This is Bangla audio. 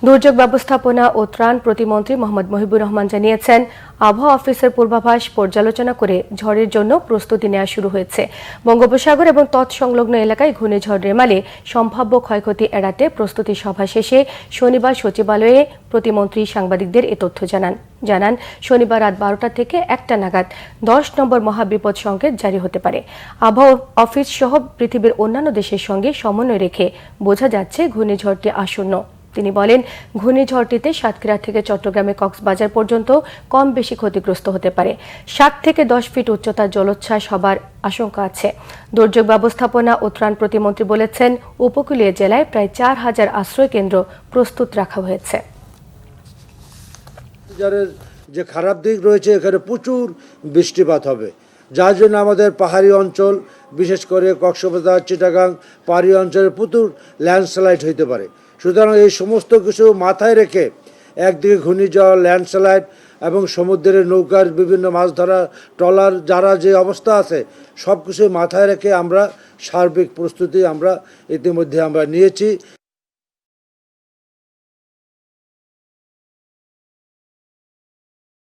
দুর্যোগ ব্যবস্থাপনা ও ত্রাণ প্রতিমন্ত্রী মোহাম্মদ মহিবুর রহমান জানিয়েছেন, আবহাওয়া অফিসের পূর্বাভাস পর্যালোচনা করে ঝড়ের জন্য প্রস্তুতি নেওয়া শুরু হয়েছে। বঙ্গোপসাগর এবং তৎসংলগ্ন এলাকায় ঘূর্ণিঝড় রেমালে সম্ভাব্য ক্ষয়ক্ষতি এড়াতে প্রস্তুতি সভা শেষে শনিবার সচিবালয়ে প্রতিমন্ত্রী সাংবাদিকদের এ তথ্য জানান শনিবার রাত 12টা থেকে 1টা নাগাদ 10 নম্বর মহাবিপদ সংকেত জারি হতে পারে। আবহাওয়া অফিস সহ পৃথিবীর অন্যান্য দেশের সঙ্গে সমন্বয় রেখে বোঝা যাচ্ছে ঘূর্ণিঝড়টি আসন্ন। তিনি বলেন, ঘূর্ণিঝড়টিতে সাতক্ষীরা থেকে চট্টগ্রামে কক্সবাজার পর্যন্ত কম বেশি ক্ষতিগ্রস্ত হতে পারে। 7 থেকে 10 ফিট উচ্চতার জলোচ্ছ্বাস হবার আশঙ্কা আছে। দুর্যোগ ব্যবস্থাপনা ও ত্রাণ প্রতিমন্ত্রী বলেছেন, উপকূলীয় জেলায় প্রায় 4000 আশ্রয় কেন্দ্র প্রস্তুত রাখা হয়েছে। যে খারাপ দিক রয়েছে, এখানে প্রচুর বৃষ্টিপাত হবে, যার জন্য আমাদের পাহাড়ি অঞ্চল, বিশেষ করে কক্সবাজার, চিটাগাং পাহাড়ি অঞ্চলে প্রচুর ল্যান্ডস্লাইড হইতে পারে। সুতরাং এই সমস্ত কিছু মাথায় রেখে একদিকে ঘূর্ণিঝড়, ল্যান্ডস্লাইড এবং সমুদ্রের নৌকার বিভিন্ন মাছ ধরা ট্রলার যারা যে অবস্থা আছে, সব কিছু মাথায় রেখে আমরা সার্বিক প্রস্তুতি ইতিমধ্যে আমরা নিয়েছি।